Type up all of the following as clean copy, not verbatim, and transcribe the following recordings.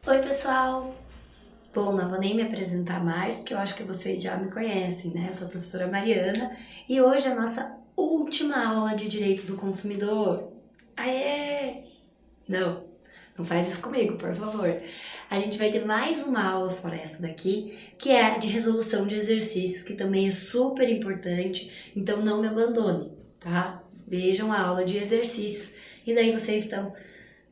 Oi pessoal! Bom, não vou nem me apresentar mais porque eu acho que vocês já me conhecem, né? Eu sou a professora Mariana e hoje é a nossa última aula de Direito do Consumidor. Aê! Não faz isso comigo, por favor. A gente vai ter mais uma aula fora essa daqui, que é a de resolução de exercícios, que também é super importante, então não me abandone, tá? Vejam a aula de exercícios e daí vocês estão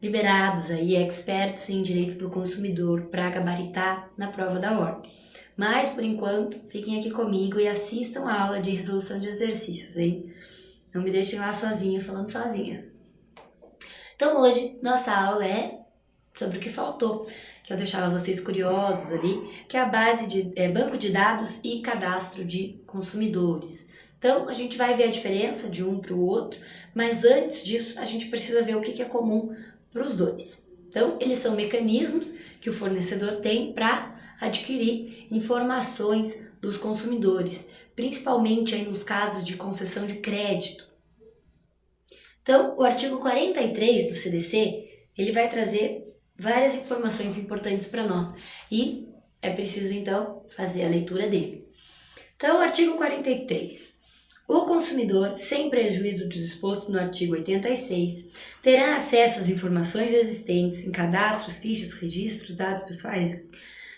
liberados aí, experts em direito do consumidor para gabaritar na prova da ordem. Mas, por enquanto, fiquem aqui comigo e assistam a aula de resolução de exercícios, hein? Não me deixem lá sozinha, falando sozinha. Então, hoje, nossa aula é sobre o que faltou, que eu deixava vocês curiosos ali, que é a base de banco de dados e cadastro de consumidores. Então, a gente vai ver a diferença de um para o outro, mas antes disso, a gente precisa ver o que é comum para os dois. Então, eles são mecanismos que o fornecedor tem para adquirir informações dos consumidores, principalmente aí nos casos de concessão de crédito. Então, o artigo 43 do CDC, ele vai trazer várias informações importantes para nós e é preciso, então, fazer a leitura dele. Então, artigo 43. O consumidor, sem prejuízo do disposto no artigo 86, terá acesso às informações existentes em cadastros, fichas, registros, dados pessoais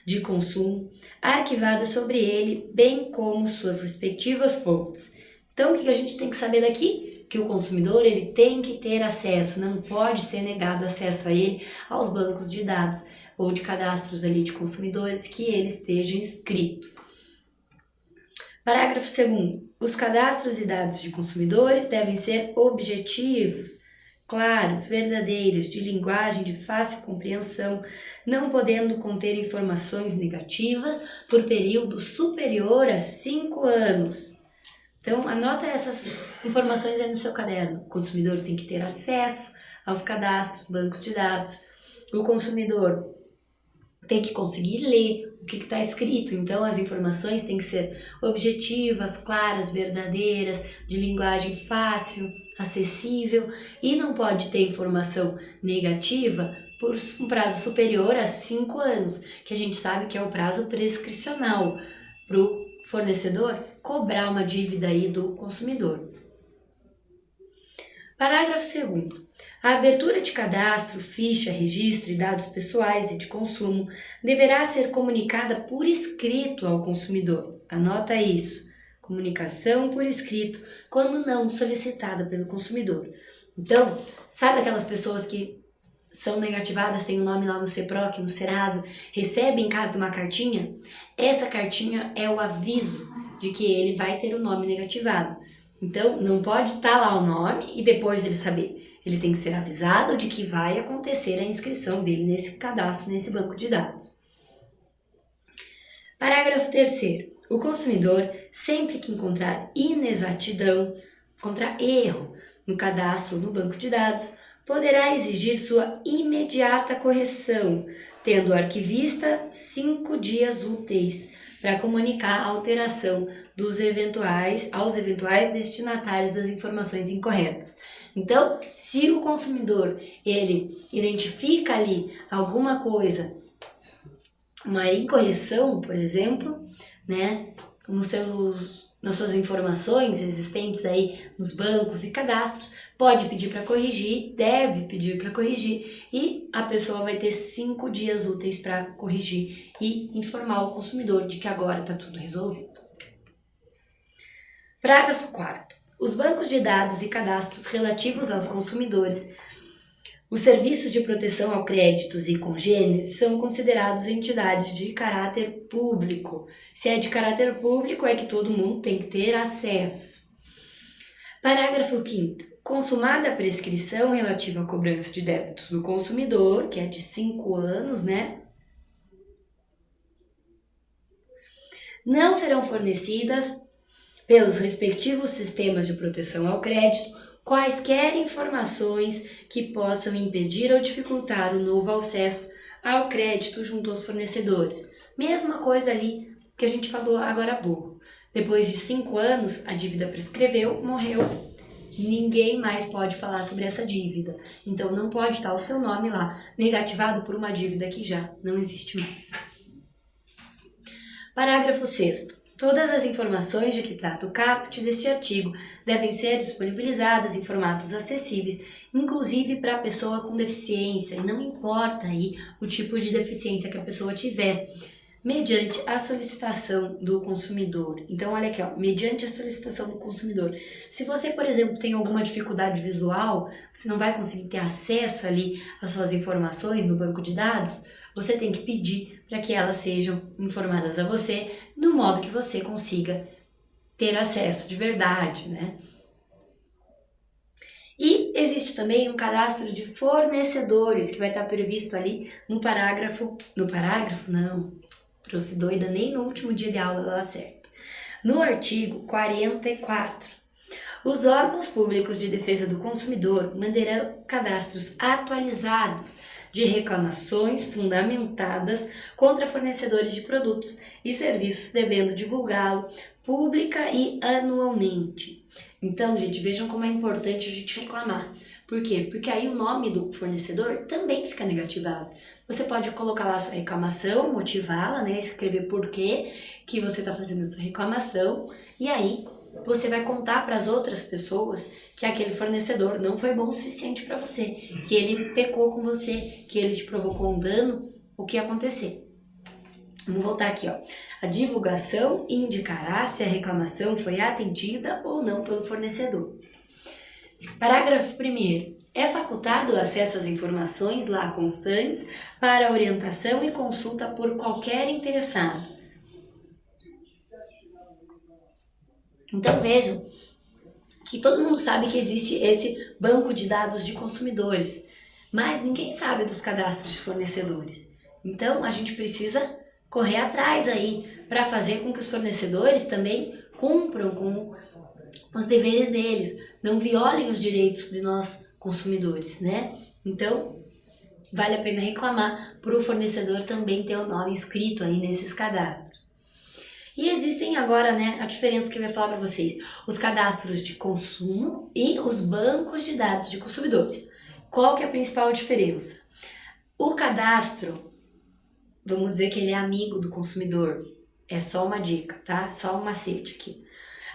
de consumo, arquivados sobre ele, bem como suas respectivas fontes. Então, o que a gente tem que saber daqui? Que o consumidor ele tem que ter acesso, não pode ser negado acesso a ele, aos bancos de dados ou de cadastros ali de consumidores que ele esteja inscrito. Parágrafo 2º. Os cadastros e dados de consumidores devem ser objetivos, claros, verdadeiros, de linguagem de fácil compreensão, não podendo conter informações negativas por período superior a 5 anos. Então, anota essas informações aí no seu caderno. O consumidor tem que ter acesso aos cadastros, bancos de dados. O consumidor tem que conseguir ler o que está escrito. Então, as informações têm que ser objetivas, claras, verdadeiras, de linguagem fácil, acessível e não pode ter informação negativa por um prazo superior a 5 anos, que a gente sabe que é o prazo prescricional para o fornecedor cobrar uma dívida aí do consumidor. Parágrafo 2º. A abertura de cadastro, ficha, registro e dados pessoais e de consumo deverá ser comunicada por escrito ao consumidor. Anota isso. Comunicação por escrito, quando não solicitada pelo consumidor. Então, sabe aquelas pessoas que são negativadas, tem o nome lá no CEPROC, no Serasa, recebem em casa uma cartinha? Essa cartinha é o aviso de que ele vai ter o nome negativado. Então, não pode estar lá o nome e depois ele saber. Ele tem que ser avisado de que vai acontecer a inscrição dele nesse cadastro, nesse banco de dados. Parágrafo 3º. O consumidor, sempre que encontrar inexatidão, encontrar erro no cadastro ou no banco de dados, poderá exigir sua imediata correção, tendo o arquivista 5 dias úteis para comunicar a alteração aos eventuais destinatários das informações incorretas. Então, se o consumidor ele identifica ali alguma coisa, uma incorreção, por exemplo, né, nas suas informações existentes aí nos bancos e cadastros, pode pedir para corrigir, deve pedir para corrigir e a pessoa vai ter 5 dias úteis para corrigir e informar o consumidor de que agora está tudo resolvido. Parágrafo 4º. Os bancos de dados e cadastros relativos aos consumidores, os serviços de proteção ao créditos e congêneres são considerados entidades de caráter público. Se é de caráter público, é que todo mundo tem que ter acesso. Parágrafo 5º. Consumada a prescrição relativa à cobrança de débitos do consumidor, que é de 5 anos, né? Não serão fornecidas pelos respectivos sistemas de proteção ao crédito quaisquer informações que possam impedir ou dificultar o novo acesso ao crédito junto aos fornecedores. Mesma coisa ali que a gente falou agora há pouco. Depois de 5 anos, a dívida prescreveu, morreu, ninguém mais pode falar sobre essa dívida. Então não pode estar o seu nome lá negativado por uma dívida que já não existe mais. Parágrafo 6º. Todas as informações de que trata o caput deste artigo devem ser disponibilizadas em formatos acessíveis, inclusive para a pessoa com deficiência, e não importa aí o tipo de deficiência que a pessoa tiver, mediante a solicitação do consumidor. Então, olha aqui, ó, mediante a solicitação do consumidor. Se você, por exemplo, tem alguma dificuldade visual, você não vai conseguir ter acesso ali às suas informações no banco de dados, você tem que pedir para que elas sejam informadas a você no modo que você consiga ter acesso de verdade, né? E existe também um cadastro de fornecedores que vai estar previsto ali no parágrafo não, prof. doida, nem no último dia de aula ela acerta. No artigo 44, os órgãos públicos de defesa do consumidor manterão cadastros atualizados de reclamações fundamentadas contra fornecedores de produtos e serviços, devendo divulgá-lo pública e anualmente. Então, gente, vejam como é importante a gente reclamar. Por quê? Porque aí o nome do fornecedor também fica negativado. Você pode colocar lá a sua reclamação, motivá-la, né? Escrever por que você está fazendo essa reclamação, e aí você vai contar para as outras pessoas que aquele fornecedor não foi bom o suficiente para você, que ele pecou com você, que ele te provocou um dano, o que ia acontecer. Vamos voltar aqui, ó. A divulgação indicará se a reclamação foi atendida ou não pelo fornecedor. Parágrafo 1º. É facultado o acesso às informações lá constantes para orientação e consulta por qualquer interessado. Então vejam que todo mundo sabe que existe esse banco de dados de consumidores, mas ninguém sabe dos cadastros de fornecedores. Então a gente precisa correr atrás aí para fazer com que os fornecedores também cumpram com os deveres deles, não violem os direitos de nós consumidores, né? Então vale a pena reclamar para o fornecedor também ter o nome escrito aí nesses cadastros. E existem agora, né, a diferença que eu ia falar para vocês, os cadastros de consumo e os bancos de dados de consumidores. Qual que é a principal diferença? O cadastro, vamos dizer que ele é amigo do consumidor, é só uma dica, tá? Só um macete aqui.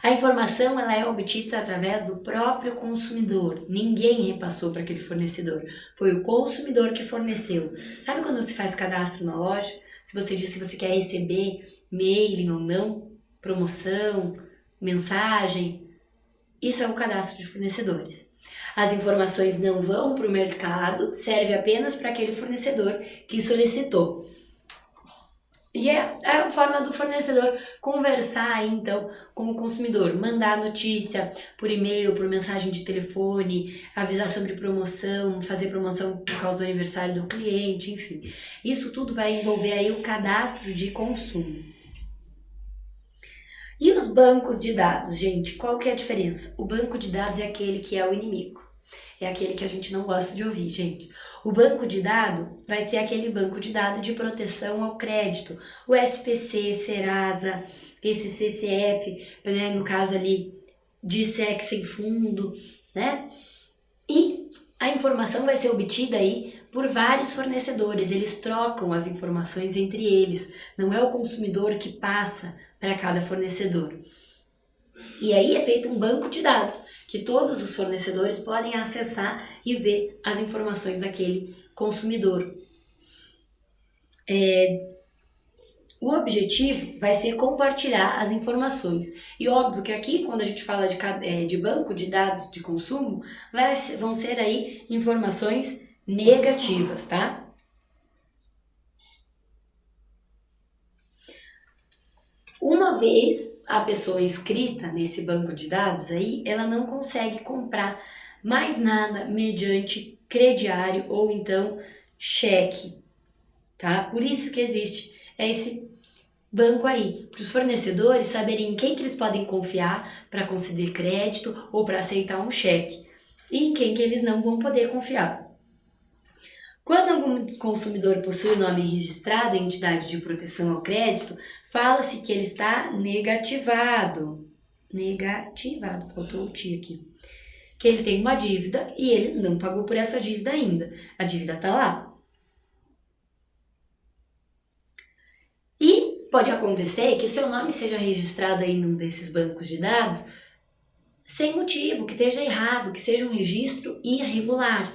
A informação ela é obtida através do próprio consumidor, ninguém repassou para aquele fornecedor, foi o consumidor que forneceu. Sabe quando você faz cadastro na loja? Se você diz que você quer receber mailing ou não, promoção, mensagem, isso é o cadastro de fornecedores. As informações não vão para o mercado, serve apenas para aquele fornecedor que solicitou. E é a forma do fornecedor conversar aí, então, com o consumidor, mandar notícia por e-mail, por mensagem de telefone, avisar sobre promoção, fazer promoção por causa do aniversário do cliente, enfim. Isso tudo vai envolver aí o cadastro de consumo. E os bancos de dados, gente, qual que é a diferença? O banco de dados é aquele que é o inimigo. É aquele que a gente não gosta de ouvir, gente. O banco de dados vai ser aquele banco de dados de proteção ao crédito. O SPC, Serasa, esse CCF, né, no caso ali de SEC sem fundo, né? E a informação vai ser obtida aí por vários fornecedores. Eles trocam as informações entre eles. Não é o consumidor que passa para cada fornecedor. E aí é feito um banco de dados que todos os fornecedores podem acessar e ver as informações daquele consumidor. O objetivo vai ser compartilhar as informações. E óbvio que aqui, quando a gente fala de banco de dados de consumo, vão ser aí informações negativas, tá? Uma vez a pessoa inscrita nesse banco de dados aí, ela não consegue comprar mais nada mediante crediário ou então cheque, tá? Por isso que existe esse banco aí, para os fornecedores saberem em quem que eles podem confiar para conceder crédito ou para aceitar um cheque e em quem que eles não vão poder confiar. Quando algum consumidor possui o nome registrado em entidade de proteção ao crédito, fala-se que ele está negativado. Negativado, faltou o T aqui. que ele tem uma dívida e ele não pagou por essa dívida ainda. A dívida está lá. E pode acontecer que o seu nome seja registrado aí num desses bancos de dados sem motivo, que esteja errado, que seja um registro irregular.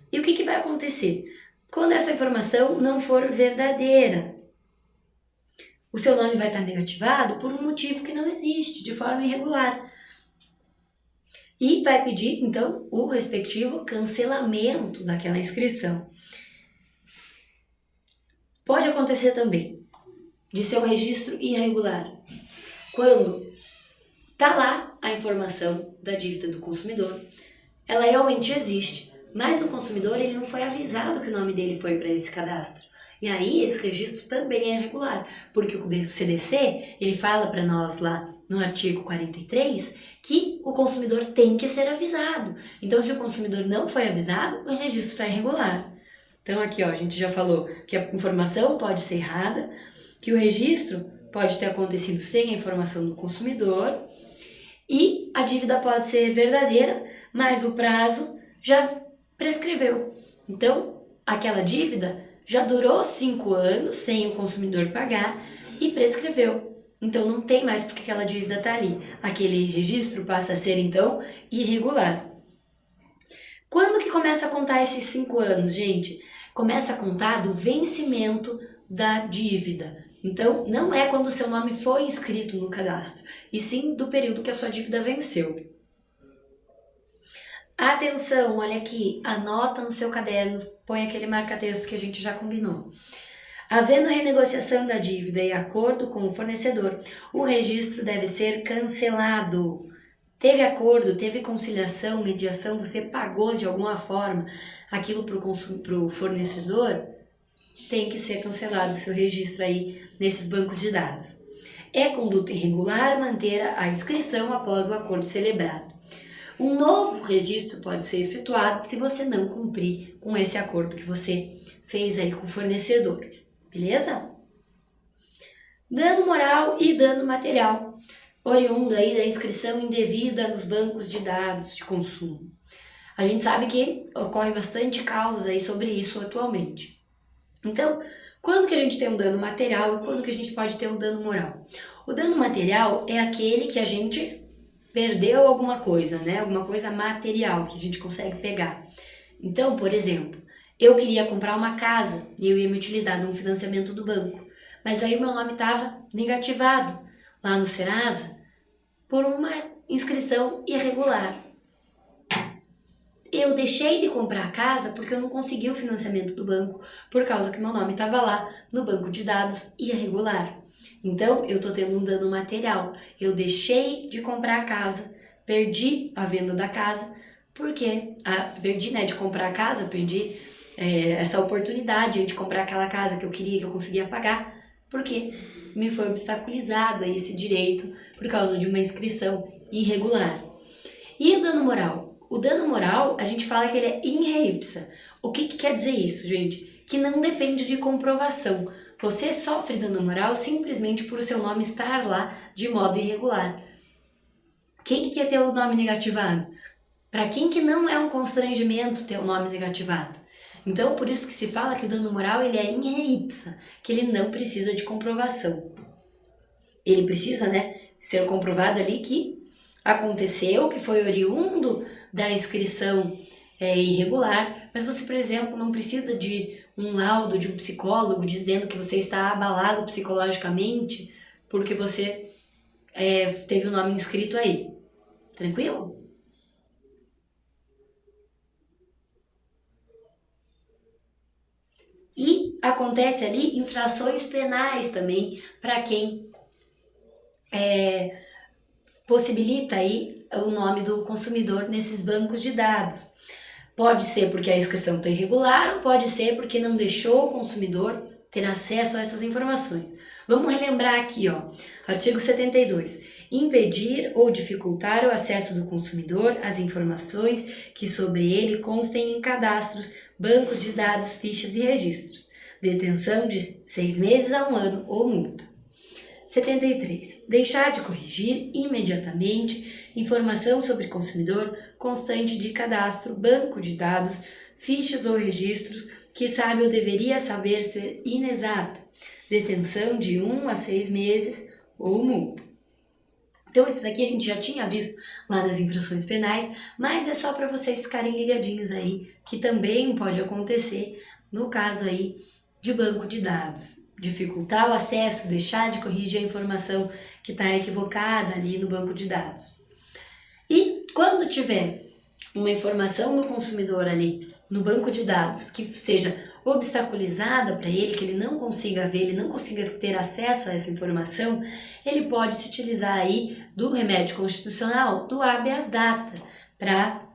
E o que vai acontecer? Quando essa informação não for verdadeira, o seu nome vai estar negativado por um motivo que não existe, de forma irregular. E vai pedir, então, o respectivo cancelamento daquela inscrição. Pode acontecer também de ser um registro irregular, quando está lá a informação da dívida do consumidor, ela realmente existe, mas o consumidor ele não foi avisado que o nome dele foi para esse cadastro. E aí esse registro também é irregular, porque o CDC ele fala para nós lá no artigo 43 que o consumidor tem que ser avisado. Então se o consumidor não foi avisado, o registro está irregular. Então aqui ó, a gente já falou que a informação pode ser errada, que o registro pode ter acontecido sem a informação do consumidor e a dívida pode ser verdadeira, mas o prazo já prescreveu. Então, aquela dívida já durou 5 anos sem o consumidor pagar e prescreveu. Então, não tem mais porque aquela dívida está ali. Aquele registro passa a ser, então, irregular. Quando que começa a contar esses 5 anos, gente? Começa a contar do vencimento da dívida. Então, não é quando o seu nome foi inscrito no cadastro, e sim do período que a sua dívida venceu. Atenção, olha aqui, anota no seu caderno, põe aquele marca-texto que a gente já combinou. Havendo renegociação da dívida e acordo com o fornecedor, o registro deve ser cancelado. Teve acordo, teve conciliação, mediação, você pagou de alguma forma aquilo para o fornecedor, tem que ser cancelado o seu registro aí nesses bancos de dados. É conduta irregular manter a inscrição após o acordo celebrado. Um novo registro pode ser efetuado se você não cumprir com esse acordo que você fez aí com o fornecedor, beleza? Dano moral e dano material, oriundo aí da inscrição indevida nos bancos de dados de consumo. A gente sabe que ocorre bastante causas aí sobre isso atualmente. Então, quando que a gente tem um dano material e quando que a gente pode ter um dano moral? O dano material é aquele que a gente perdeu alguma coisa, né? Alguma coisa material que a gente consegue pegar. Então, por exemplo, eu queria comprar uma casa e eu ia me utilizar de um financiamento do banco, mas aí o meu nome estava negativado lá no Serasa por uma inscrição irregular. Eu deixei de comprar a casa porque eu não consegui o financiamento do banco por causa que meu nome estava lá no banco de dados irregular. Então, eu estou tendo um dano material. Eu deixei de comprar a casa, perdi a venda da casa, porque perdi, né, de comprar a casa, perdi essa oportunidade de comprar aquela casa que eu queria, que eu conseguia pagar, porque me foi obstaculizado esse direito por causa de uma inscrição irregular. E o dano moral? O dano moral, a gente fala que ele é in re ipsa. O que quer dizer isso, gente? Que não depende de comprovação. Você sofre dano moral simplesmente por o seu nome estar lá de modo irregular. Quem que quer ter o nome negativado? Para quem que não é um constrangimento ter o nome negativado? Então, por isso que se fala que o dano moral ele é in re ipsa, que ele não precisa de comprovação. Ele precisa, né, ser comprovado ali que aconteceu, que foi oriundo da inscrição irregular, mas você, por exemplo, não precisa de um laudo de um psicólogo dizendo que você está abalado psicologicamente porque você teve o nome inscrito aí. Tranquilo? E acontece ali infrações penais também para quem possibilita aí o nome do consumidor nesses bancos de dados. Pode ser porque a inscrição está irregular ou pode ser porque não deixou o consumidor ter acesso a essas informações. Vamos relembrar aqui, ó, artigo 72. Impedir ou dificultar o acesso do consumidor às informações que sobre ele constem em cadastros, bancos de dados, fichas e registros. Detenção de 6 meses a 1 ano ou multa. 73. Deixar de corrigir imediatamente informação sobre consumidor constante de cadastro, banco de dados, fichas ou registros que sabe ou deveria saber ser inexata. Detenção de 1 a 6 meses ou multa. Então esses aqui a gente já tinha visto lá nas infrações penais, mas é só para vocês ficarem ligadinhos aí, que também pode acontecer no caso aí de banco de dados. Dificultar o acesso, deixar de corrigir a informação que está equivocada ali no banco de dados. E quando tiver uma informação no consumidor ali no banco de dados que seja obstaculizada para ele, que ele não consiga ver, ele não consiga ter acesso a essa informação, ele pode se utilizar aí do remédio constitucional, do habeas data, para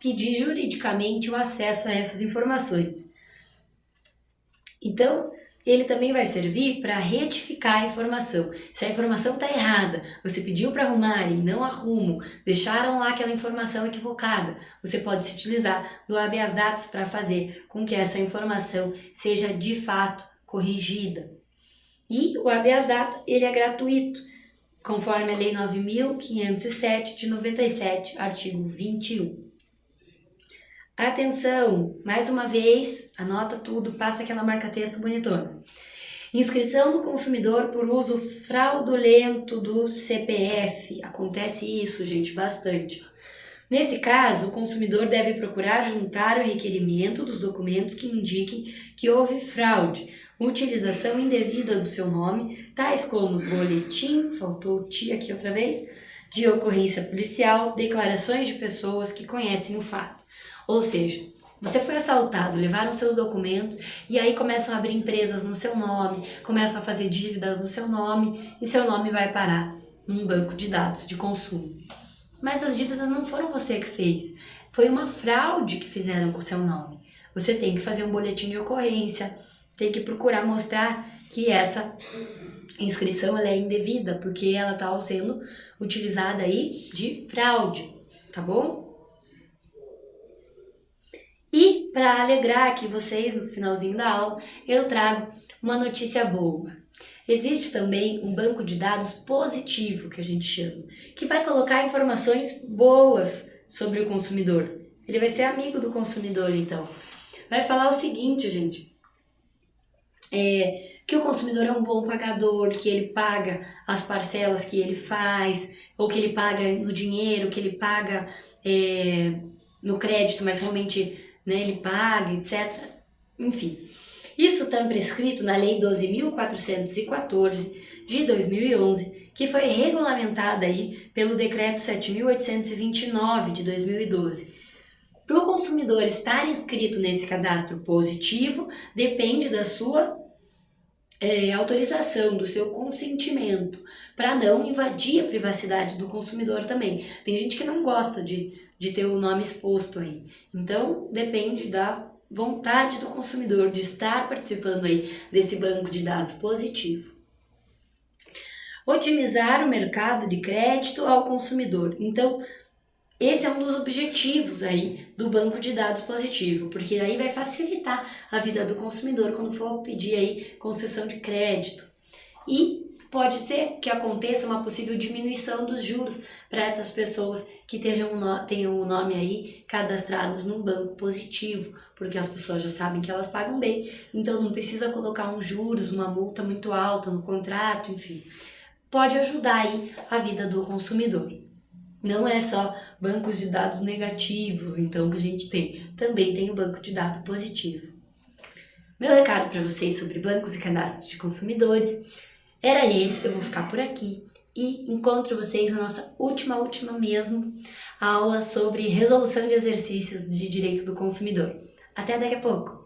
pedir juridicamente o acesso a essas informações. Então, ele também vai servir para retificar a informação. Se a informação está errada, você pediu para arrumarem, não arrumam, deixaram lá aquela informação equivocada, você pode se utilizar do habeas data para fazer com que essa informação seja de fato corrigida. E o habeas data, ele é gratuito, conforme a Lei 9.507 de 97, artigo 21. Atenção, mais uma vez, anota tudo, passa aquela marca-texto bonitona. Inscrição do consumidor por uso fraudulento do CPF. Acontece isso, gente, bastante. Nesse caso, o consumidor deve procurar juntar o requerimento dos documentos que indiquem que houve fraude, utilização indevida do seu nome, tais como os boletim, faltou o "ti" aqui outra vez, de ocorrência policial, declarações de pessoas que conhecem o fato. Ou seja, você foi assaltado, levaram seus documentos e aí começam a abrir empresas no seu nome, começam a fazer dívidas no seu nome e seu nome vai parar num banco de dados de consumo. Mas as dívidas não foram você que fez, foi uma fraude que fizeram com o seu nome. Você tem que fazer um boletim de ocorrência, tem que procurar mostrar que essa inscrição ela é indevida, porque ela está sendo utilizada aí de fraude, tá bom? E para alegrar aqui vocês no finalzinho da aula, eu trago uma notícia boa. Existe também um banco de dados positivo, que a gente chama, que vai colocar informações boas sobre o consumidor. Ele vai ser amigo do consumidor, então. Vai falar o seguinte, gente, que o consumidor é um bom pagador, que ele paga as parcelas que ele faz, ou que ele paga no dinheiro, que ele paga no crédito, mas realmente ele paga, etc. Enfim, isso está prescrito na Lei 12.414 de 2011, que foi regulamentada aí pelo Decreto 7.829 de 2012. Para o consumidor estar inscrito nesse cadastro positivo, depende da sua autorização, do seu consentimento, para não invadir a privacidade do consumidor também. Tem gente que não gosta de ter o nome exposto aí. Então, depende da vontade do consumidor de estar participando aí desse banco de dados positivo. Otimizar o mercado de crédito ao consumidor. Então, esse é um dos objetivos aí do banco de dados positivo, porque aí vai facilitar a vida do consumidor quando for pedir aí concessão de crédito. E pode ser que aconteça uma possível diminuição dos juros para essas pessoas que tenham o nome aí cadastrados num banco positivo, porque as pessoas já sabem que elas pagam bem, então não precisa colocar uns juros, uma multa muito alta no contrato, enfim. Pode ajudar aí a vida do consumidor. Não é só bancos de dados negativos, então, que a gente tem. Também tem o banco de dados positivo. Meu recado para vocês sobre bancos e cadastros de consumidores era esse. Eu vou ficar por aqui e encontro vocês na nossa última mesmo aula sobre resolução de exercícios de direito do consumidor. Até daqui a pouco!